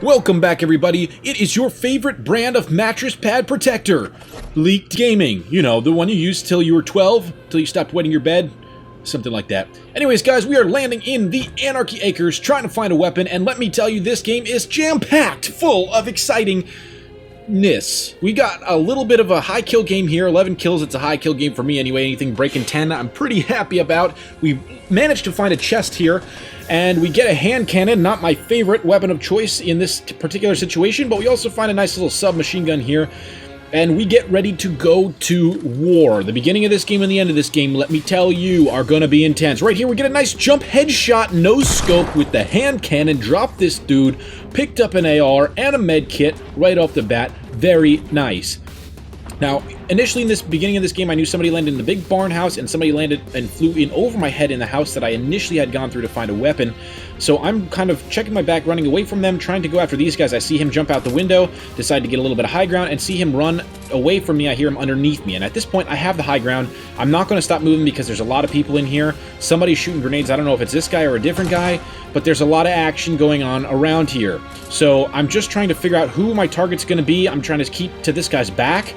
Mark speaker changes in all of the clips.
Speaker 1: Welcome back, everybody. It is your favorite brand of mattress pad protector. Leaked Gaming. You know, the one you used till you were 12, till you stopped wetting your bed. Something like that. Anyways, guys, we are landing in the Anarchy Acres, trying to find a weapon, and let me tell you, this game is jam-packed full of excitingness. We got a little bit of a high kill game here. 11 kills, it's a high kill game for me anyway. Anything breaking 10, I'm pretty happy about. We managed to find a chest here, and we get a hand cannon, not my favorite weapon of choice in this particular situation, but we also find a nice little submachine gun here, and we get ready to go to war. The beginning of this game and the end of this game, let me tell you, are going to be intense. Right here, we get a nice jump headshot, no scope with the hand cannon, drop this dude, picked up an AR and a med kit right off the bat. Very nice. Now, initially in this beginning of this game, I knew somebody landed in the big barn house, and somebody landed and flew in over my head in the house that I initially had gone through to find a weapon. So I'm kind of checking my back, running away from them, trying to go after these guys. I see him jump out the window, decide to get a little bit of high ground, and see him run away from me. I hear him underneath me, and at this point, I have the high ground. I'm not going to stop moving because there's a lot of people in here. Somebody's shooting grenades. I don't know if it's this guy or a different guy, but there's a lot of action going on around here. So I'm just trying to figure out who my target's going to be. I'm trying to keep to this guy's back,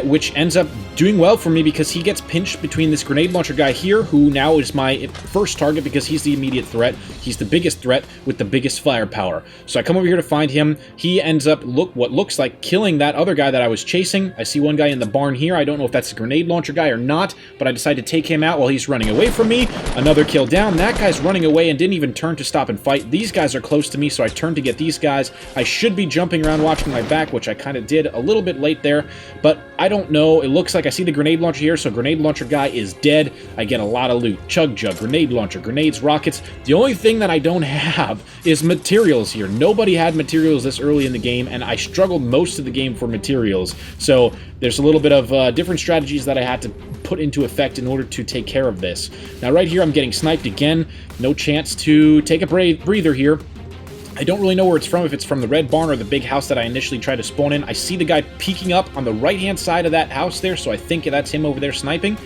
Speaker 1: which ends up doing well for me because he gets pinched between this grenade launcher guy here, who now is my first target because he's the immediate threat. He's the biggest threat with the biggest firepower. So I come over here to find him. He ends up what looks like killing that other guy that I was chasing. I see one guy in the barn here. I don't know if that's a grenade launcher guy or not, but I decide to take him out while he's running away from me. Another kill down. That guy's running away and didn't even turn to stop and fight. These guys are close to me, so I turn to get these guys. I should be jumping around watching my back, which I kind of did a little bit late there, but I don't know. It looks like I see the grenade launcher here, so grenade launcher guy is dead. I get a lot of loot. Chug jug, grenade launcher, grenades, rockets. The only thing that I don't have is materials here. Nobody had materials this early in the game, and I struggled most of the game for materials. So there's a little bit of different strategies that I had to put into effect in order to take care of this. Now right here, I'm getting sniped again. No chance to take a breather here. I don't really know where it's from, if it's from the red barn or the big house that I initially tried to spawn in. I see the guy peeking up on the right-hand side of that house there, so I think that's him over there sniping.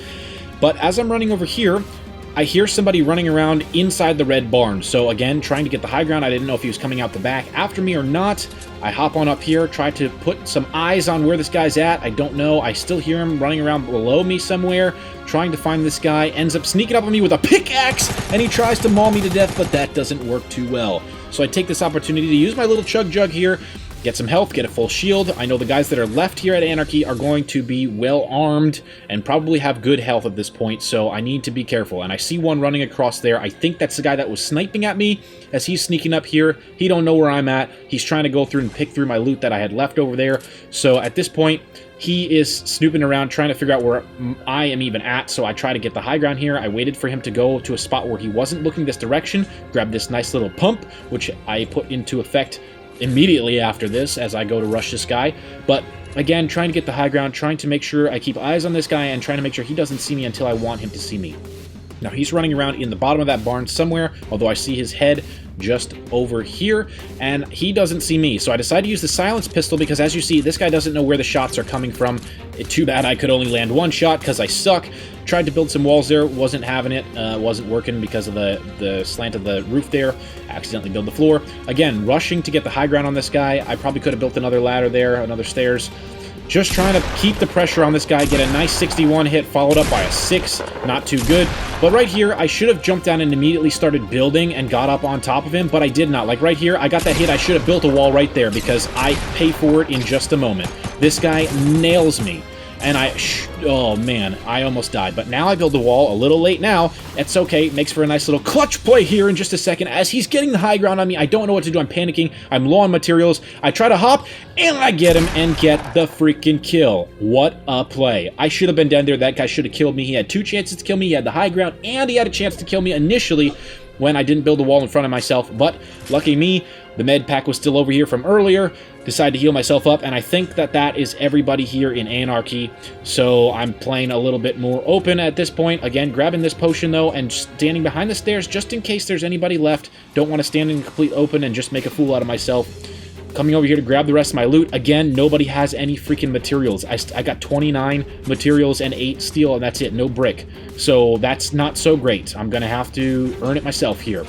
Speaker 1: But as I'm running over here, I hear somebody running around inside the red barn. So again, trying to get the high ground. I didn't know if he was coming out the back after me or not. I hop on up here, try to put some eyes on where this guy's at. I don't know. I still hear him running around below me somewhere, trying to find this guy. Ends up sneaking up on me with a pickaxe, and he tries to maul me to death, but that doesn't work too well. So I take this opportunity to use my little chug jug here, get some health, get a full shield. I know the guys that are left here at Anarchy are going to be well armed and probably have good health at this point, so I need to be careful. And I see one running across there. I think that's the guy that was sniping at me as he's sneaking up here. He don't know where I'm at. He's trying to go through and pick through my loot that I had left over there. So at this point, he is snooping around trying to figure out where I am even at, so I try to get the high ground here. I waited for him to go to a spot where he wasn't looking this direction, grabbed this nice little pump, which I put into effect immediately after this as I go to rush this guy. But again, trying to get the high ground, trying to make sure I keep eyes on this guy and trying to make sure he doesn't see me until I want him to see me. Now he's running around in the bottom of that barn somewhere, although I see his head just over here, and he doesn't see me. So I decide to use the silence pistol because, as you see, this guy doesn't know where the shots are coming from. Too bad I could only land one shot because I suck. Tried to build some walls there, wasn't having it, wasn't working because of the slant of the roof there. Accidentally built the floor. Again, rushing to get the high ground on this guy. I probably could have built another ladder there, another stairs. Just trying to keep the pressure on this guy, get a nice 61 hit, followed up by a 6. Not too good. But right here, I should have jumped down and immediately started building and got up on top of him, but I did not. Like right here, I got that hit. I should have built a wall right there because I pay for it in just a moment. This guy nails me. And oh man, I almost died. But now I build the wall a little late now. It's okay. Makes for a nice little clutch play here in just a second. As he's getting the high ground on me, I don't know what to do. I'm panicking. I'm low on materials. I try to hop, and I get him and get the freaking kill. What a play. I should have been down there. That guy should have killed me. He had 2 chances to kill me. He had the high ground, and he had a chance to kill me initially when I didn't build a wall in front of myself. But lucky me, the med pack was still over here from earlier. Decided to heal myself up, and I think that is everybody here in Anarchy. So I'm playing a little bit more open at this point. Again, grabbing this potion though, and standing behind the stairs just in case there's anybody left. Don't want to stand in complete open and just make a fool out of myself. Coming over here to grab the rest of my loot. Again, nobody has any freaking materials. I got 29 materials and 8 steel, and that's it. No brick. So that's not so great. I'm going to have to earn it myself here.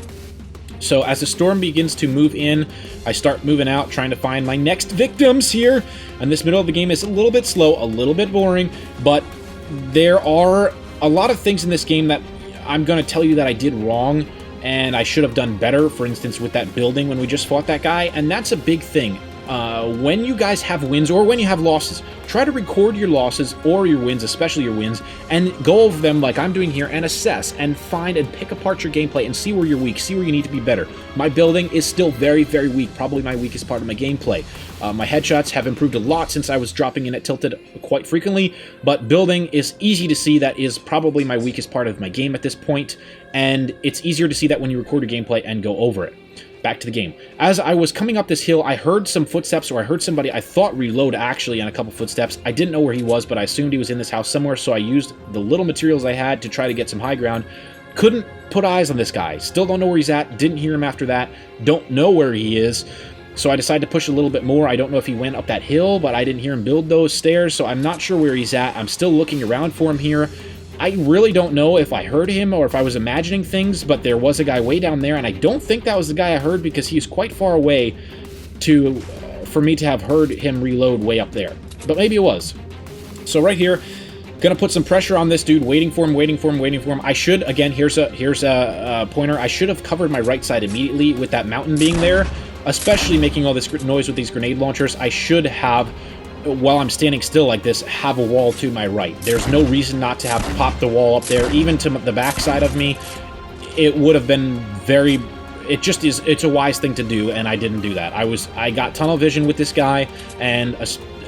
Speaker 1: So as the storm begins to move in, I start moving out, trying to find my next victims here. And this middle of the game is a little bit slow, a little bit boring, but there are a lot of things in this game that I'm going to tell you that I did wrong and I should have done better. For instance, with that building when we just fought that guy, and that's a big thing. When you guys have wins or when you have losses, try to record your losses or your wins, especially your wins, and go over them like I'm doing here and assess and find and pick apart your gameplay and see where you're weak, see where you need to be better. My building is still very, very weak, probably my weakest part of my gameplay. My headshots have improved a lot since I was dropping in at tilted quite frequently, but building is easy to see that is probably my weakest part of my game at this point, and it's easier to see that when you record your gameplay and go over it. Back to the game. As I was coming up this hill, I heard some footsteps, or I heard somebody, I thought reload actually on a couple footsteps. I didn't know where he was, but I assumed he was in this house somewhere, so I used the little materials I had to try to get some high ground. Couldn't put eyes on this guy. Still don't know where he's at. Didn't hear him after that. Don't know where he is. So I decided to push a little bit more. I don't know if he went up that hill, but I didn't hear him build those stairs, so I'm not sure where he's at. I'm still looking around for him here. I really don't know if I heard him or if I was imagining things, but there was a guy way down there, and I don't think that was the guy I heard because he's quite far away for me to have heard him reload way up there. But maybe it was. So right here, gonna put some pressure on this dude, waiting for him. I should, again, here's a pointer. I should have covered my right side immediately with that mountain being there, especially making all this noise with these grenade launchers. I should have, while I'm standing still like this, have a wall to my right. There's no reason not to have popped the wall up there, even to the back side of me. It would have been very... It just is... It's a wise thing to do, and I didn't do that. I got tunnel vision with this guy, and...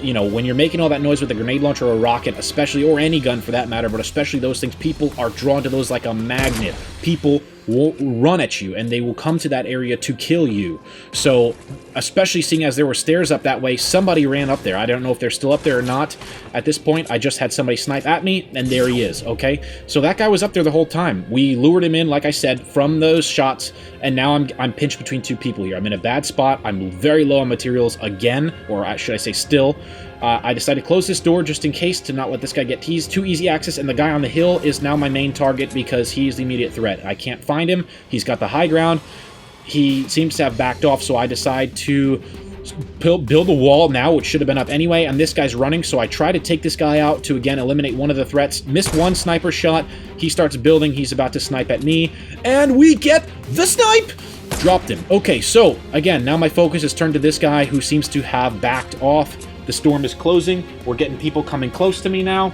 Speaker 1: You know, when you're making all that noise with a grenade launcher or a rocket, especially, or any gun for that matter, but especially those things, people are drawn to those like a magnet. People will run at you, and they will come to that area to kill you. So, especially seeing as there were stairs up that way, somebody ran up there. I don't know if they're still up there or not. At this point, I just had somebody snipe at me, and there he is, okay? So that guy was up there the whole time. We lured him in, like I said, from those shots, and now I'm pinched between two people here. I'm in a bad spot. I'm very low on materials again, or should I say still. I decided to close this door just in case to not let this guy get teased. Too easy access, and the guy on the hill is now my main target because he's the immediate threat. I can't find him. He's got the high ground. He seems to have backed off, so I decide to build a wall now, which should have been up anyway, and this guy's running, so I try to take this guy out to, again, eliminate one of the threats. Missed one sniper shot. He starts building. He's about to snipe at me, and we get the snipe! Dropped him. Okay, so, again, now my focus is turned to this guy who seems to have backed off. The storm is closing. We're getting people coming close to me now.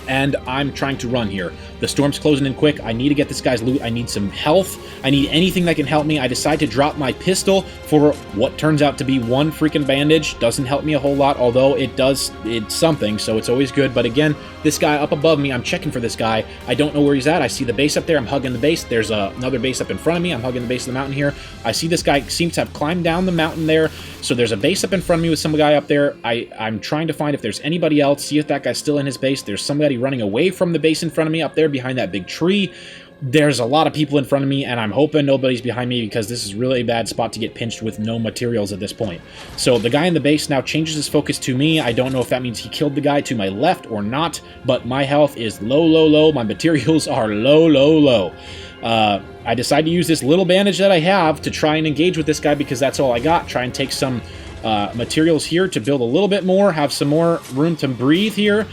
Speaker 1: And I'm trying to run here. The storm's closing in quick. I need to get this guy's loot. I need some health. I need anything that can help me. I decide to drop my pistol for what turns out to be one freaking bandage. Doesn't help me a whole lot, although it's something, so it's always good. But again, this guy up above me, I'm checking for this guy. I don't know where he's at. I see the base up there. I'm hugging the base. There's another base up in front of me. I'm hugging the base of the mountain here. I see this guy seems to have climbed down the mountain there. So there's a base up in front of me with some guy up there. I'm trying to find if there's anybody else, see if that guy's still in his base. There's somebody running away from the base in front of me up there behind that big tree. There's a lot of people in front of me, and I'm hoping nobody's behind me because this is really a bad spot to get pinched with no materials at this point. So the guy in the base now changes his focus to me. I don't know if that means he killed the guy to my left or not, but my health is low, low, low. My materials are low, low, low. I decide to use this little bandage that I have to try and engage with this guy because that's all I got. Try and take some materials here to build a little bit more, have some more room to breathe here.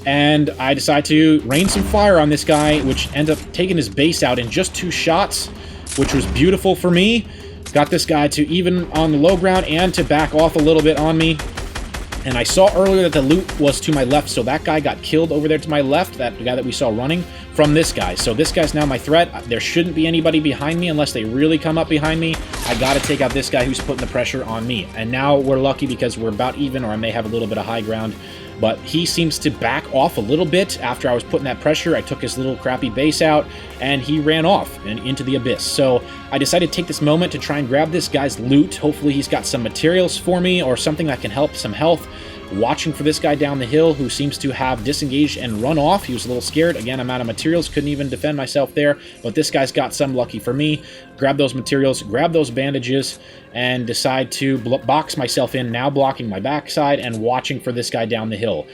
Speaker 1: And I decide to rain some fire on this guy, which ends up taking his base out in just 2 shots, which was beautiful for me. Got this guy to even on the low ground and to back off a little bit on me. And I saw earlier that the loot was to my left, so that guy got killed over there to my left, that guy that we saw running from this guy. So this guy's now my threat. There shouldn't be anybody behind me unless they really come up behind me. I gotta take out this guy who's putting the pressure on me. And now we're lucky because we're about even, or I may have a little bit of high ground. But he seems to back off a little bit after I was putting that pressure. I took his little crappy base out, and he ran off and into the abyss. So I decided to take this moment to try and grab this guy's loot. Hopefully he's got some materials for me or something that can help, some health. Watching for this guy down the hill who seems to have disengaged and run off. He was a little scared. Again, I'm out of materials. Couldn't even defend myself there. But this guy's got some, lucky for me. Grab those materials, grab those bandages, and decide to box myself in, now blocking my backside and watching for this guy down the hill.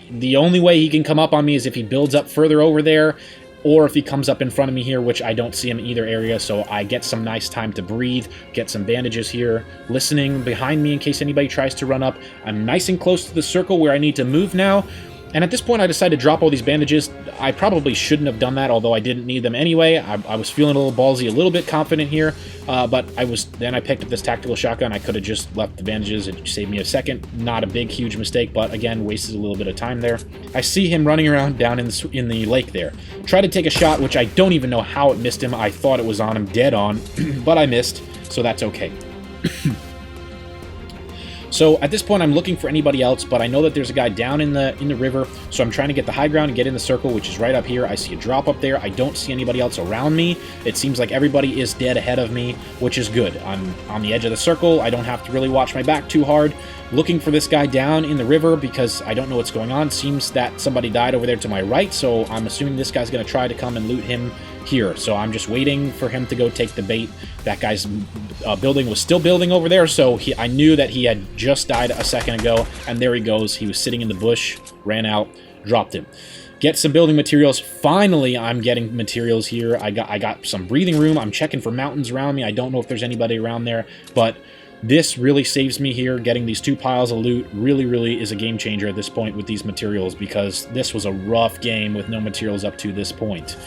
Speaker 1: The only way he can come up on me is if he builds up further over there. or if he comes up in front of me here, which I don't see him in either area, so I get some nice time to breathe, get some bandages here, listening behind me in case anybody tries to run up. I'm nice and close to the circle where I need to move now, and at this point I decided to drop all these bandages. I probably shouldn't have done that, although I didn't need them anyway. I was feeling a little ballsy, a little bit confident here, but then I picked up this tactical shotgun. I could have just left the bandages. It saved me a second. Not a big, huge mistake, but again, wasted a little bit of time there. I see him running around down in the lake there. Try to take a shot, which I don't even know how it missed him. I thought it was on him, dead on, but I missed, so that's okay. So at this point, I'm looking for anybody else, but I know that there's a guy down in the river, so I'm trying to get the high ground and get in the circle, which is right up here. I see a drop up there. I don't see anybody else around me. It seems like everybody is dead ahead of me, which is good. I'm on the edge of the circle. I don't have to really watch my back too hard. Looking for this guy down in the river because I don't know what's going on. Seems that somebody died over there to my right, so I'm assuming this guy's going to try to come and loot him here. So I'm just waiting for him to go take the bait. That guy's building was still building over there, so I knew that he had just died a second ago, and there he goes. He was sitting in the bush, ran out, dropped him. Get some building materials. Finally, I'm getting materials here. I got some breathing room. I'm checking for mountains around me. I don't know if there's anybody around there, but this really saves me here. Getting these 2 piles of loot really is a game changer at this point with these materials, because this was a rough game with no materials up to this point.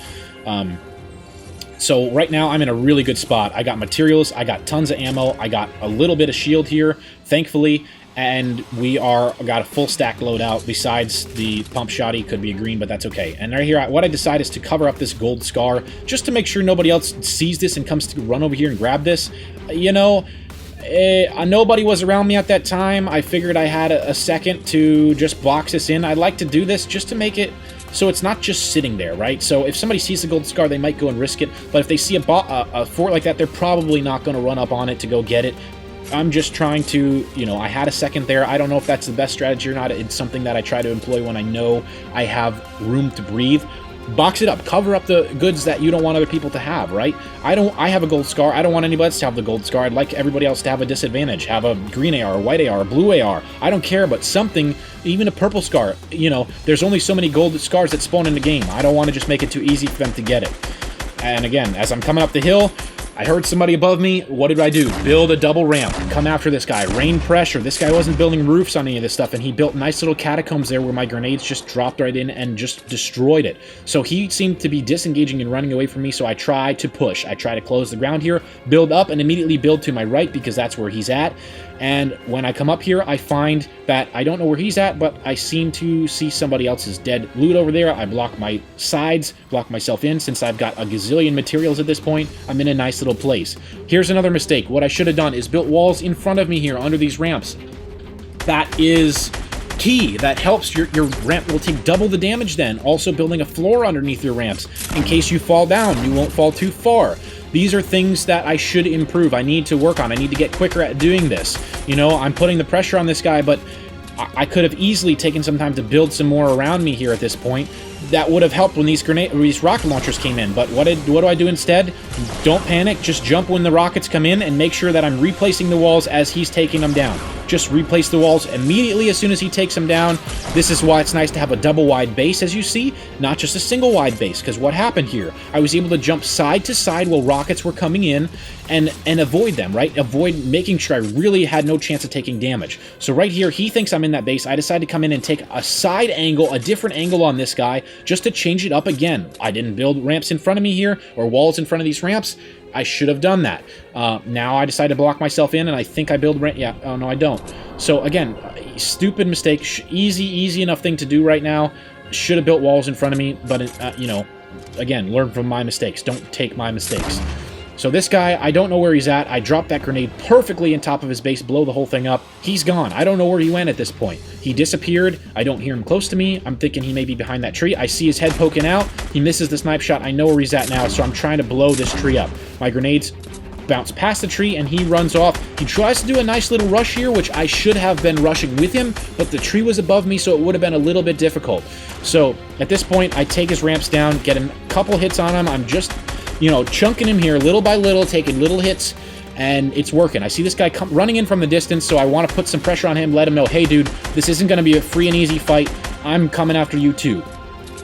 Speaker 1: So right now I'm in a really good spot. I got materials, I got tons of ammo, I got a little bit of shield here, thankfully, and we got a full stack loadout besides the pump shotty. Could be a green, but that's okay. And right here, what I decide is to cover up this gold scar just to make sure nobody else sees this and comes to run over here and grab this. You know, nobody was around me at that time. I figured I had a second to just box this in. I'd like to do this just to make it so it's not just sitting there, right? So if somebody sees the gold scar, they might go and risk it, but if they see a fort like that, they're probably not going to run up on it to go get it. I'm just trying to, you know, I had a second there. I don't know if that's the best strategy or not. It's something that I try to employ when I know I have room to breathe. Box it up, cover up the goods that you don't want other people to have, right? I have a gold scar. I don't want anybody else to have the gold scar. I'd like everybody else to have a disadvantage, have a green AR, a white AR, a blue AR. I don't care, but something, even a purple scar. You know, there's only so many gold scars that spawn in the game. I don't want to just make it too easy for them to get it. And again, as I'm coming up the hill, I heard somebody above me. What did I do? Build a double ramp. Come after this guy. Rain pressure. This guy wasn't building roofs on any of this stuff, and he built nice little catacombs there where my grenades just dropped right in and just destroyed it. So he seemed to be disengaging and running away from me, so I try to push. I try to close the ground here, build up, and immediately build to my right because that's where he's at. And when I come up here, I find that I don't know where he's at, but I seem to see somebody else's dead loot over there. I block my sides, block myself in. Since I've got a gazillion materials at this point, I'm in a nice little place. Here's another mistake. What I should have done is built walls in front of me here under these ramps. That is key. That helps. Your ramp will take double the damage then. Also building a floor underneath your ramps. In case you fall down, you won't fall too far. These are things that I should improve. I need to work on. I need to get quicker at doing this. You know, I'm putting the pressure on this guy, but I could have easily taken some time to build some more around me here at this point. That would have helped when these rocket launchers came in. But what do I do instead? Don't panic. Just jump when the rockets come in and make sure that I'm replacing the walls as he's taking them down. Just replace the walls immediately as soon as he takes them down. This is why it's nice to have a double wide base, as you see, not just a single wide base. Because what happened here? I was able to jump side to side while rockets were coming in and avoid them, right? Avoid making sure I really had no chance of taking damage. So right here, he thinks I'm in that base. I decide to come in and take a side angle, a different angle on this guy, just to change it up again. I didn't build ramps in front of me here, or walls in front of these ramps. I should have done that. Now I decide to block myself in, and I think I build ramp. Yeah, oh no, I don't. So again, stupid mistake. Easy enough thing to do right now. Should have built walls in front of me, but you know, again, learn from my mistakes. Don't take my mistakes. So this guy, I don't know where he's at. I dropped that grenade perfectly on top of his base, blow the whole thing up. He's gone. I don't know where he went at this point. He disappeared. I don't hear him close to me. I'm thinking he may be behind that tree. I see his head poking out. He misses the snipe shot. I know where he's at now, so I'm trying to blow this tree up. My grenades bounce past the tree, and he runs off. He tries to do a nice little rush here, which I should have been rushing with him, but the tree was above me, so it would have been a little bit difficult. So at this point, I take his ramps down, get a couple hits on him. I'm just, you know, chunking him here little by little, taking little hits, and it's working. I see this guy running in from the distance, so I want to put some pressure on him, let him know, hey, dude, this isn't going to be a free and easy fight. I'm coming after you, too.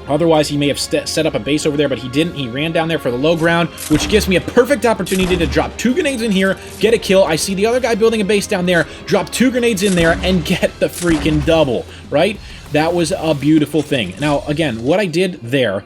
Speaker 1: Otherwise, he may have set up a base over there, but he didn't. He ran down there for the low ground, which gives me a perfect opportunity to drop 2 grenades in here, get a kill. I see the other guy building a base down there, drop 2 grenades in there, and get the freaking double, right? That was a beautiful thing. Now, again, what I did there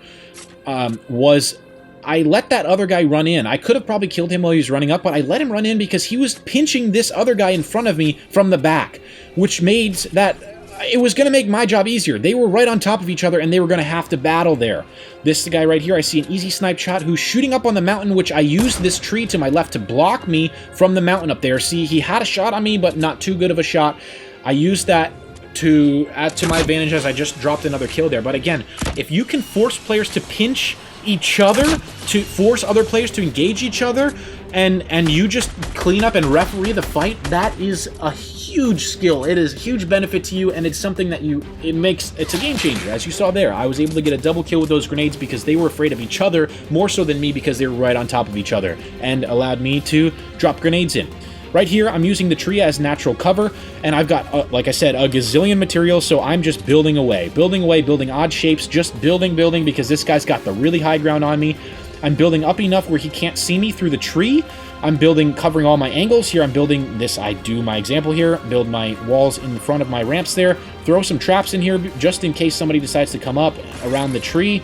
Speaker 1: was I let that other guy run in. I could have probably killed him while he was running up, but I let him run in because he was pinching this other guy in front of me from the back, which made that it was going to make my job easier. They were right on top of each other, and they were going to have to battle there. This guy right here, I see an easy snipe shot who's shooting up on the mountain, which I used this tree to my left to block me from the mountain up there. See, he had a shot on me, but not too good of a shot. I used that to add to my advantage as I just dropped another kill there. But again, if you can force players to pinch each other, to force other players to engage each other, and you just clean up and referee the fight, that is a huge skill. It is a huge benefit to you, and it's something that it's a game changer. As you saw there, I was able to get a double kill with those grenades because they were afraid of each other more so than me because they were right on top of each other, and allowed me to drop grenades in. Right here, I'm using the tree as natural cover, and I've got, like I said, a gazillion materials, so I'm just building away, building odd shapes, just building, because this guy's got the really high ground on me. I'm building up enough where he can't see me through the tree. I'm building, covering all my angles. Here I'm building this, I do my example here, build my walls in front of my ramps there, throw some traps in here just in case somebody decides to come up around the tree,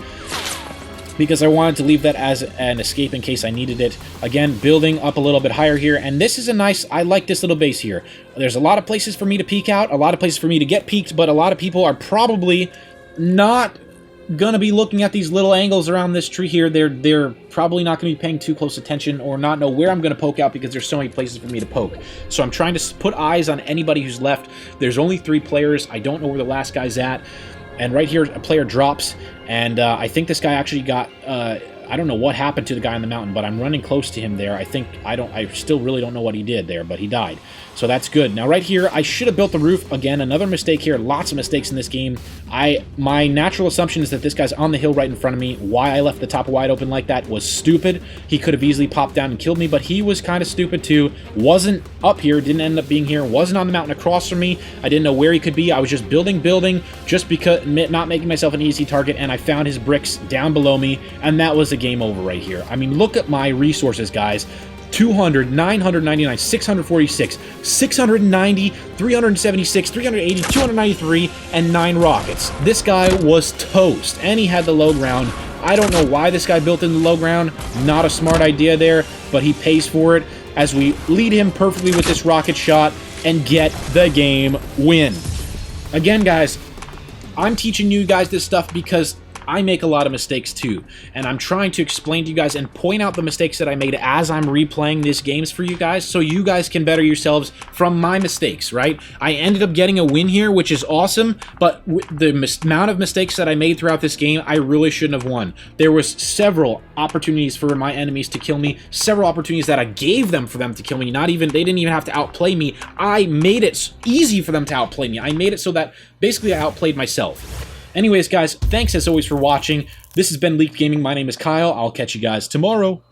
Speaker 1: because I wanted to leave that as an escape in case I needed it. Again, building up a little bit higher here, and this is a nice, I like this little base here. There's a lot of places for me to peek out, a lot of places for me to get peeked, but a lot of people are probably not gonna be looking at these little angles around this tree here. They're probably not gonna be paying too close attention or not know where I'm gonna poke out because there's so many places for me to poke. So I'm trying to put eyes on anybody who's left. There's only 3 players. I don't know where the last guy's at. And right here, a player drops, and I think this guy actually got, I don't know what happened to the guy on the mountain, but I'm running close to him there. I still really don't know what he did there, but he died. So that's good. Now right here, I should have built the roof. Again, another mistake here. Lots of mistakes in this game. My natural assumption is that this guy's on the hill right in front of me. Why I left the top wide open like that was stupid. He could have easily popped down and killed me, but he was kind of stupid too. Wasn't up here, didn't end up being here, wasn't on the mountain across from me. I didn't know where he could be. I was just building, just because, not making myself an easy target, and I found his bricks down below me, and that was a game over right here. I mean, look at my resources, guys. 200, 999, 646, 690, 376, 380, 293, and 9 rockets. This guy was toast, and he had the low ground. I don't know why this guy built in the low ground. Not a smart idea there, but he pays for it as we lead him perfectly with this rocket shot and get the game win. Again, guys, I'm teaching you guys this stuff because I make a lot of mistakes too, and I'm trying to explain to you guys and point out the mistakes that I made as I'm replaying these games for you guys, so you guys can better yourselves from my mistakes, right? I ended up getting a win here, which is awesome, but the amount of mistakes that I made throughout this game, I really shouldn't have won. There was several opportunities for my enemies to kill me, several opportunities that I gave them for them to kill me. They didn't even have to outplay me. I made it easy for them to outplay me. I made it so that basically I outplayed myself. Anyways, guys, thanks as always for watching. This has been Leaked Gaming. My name is Kyle. I'll catch you guys tomorrow.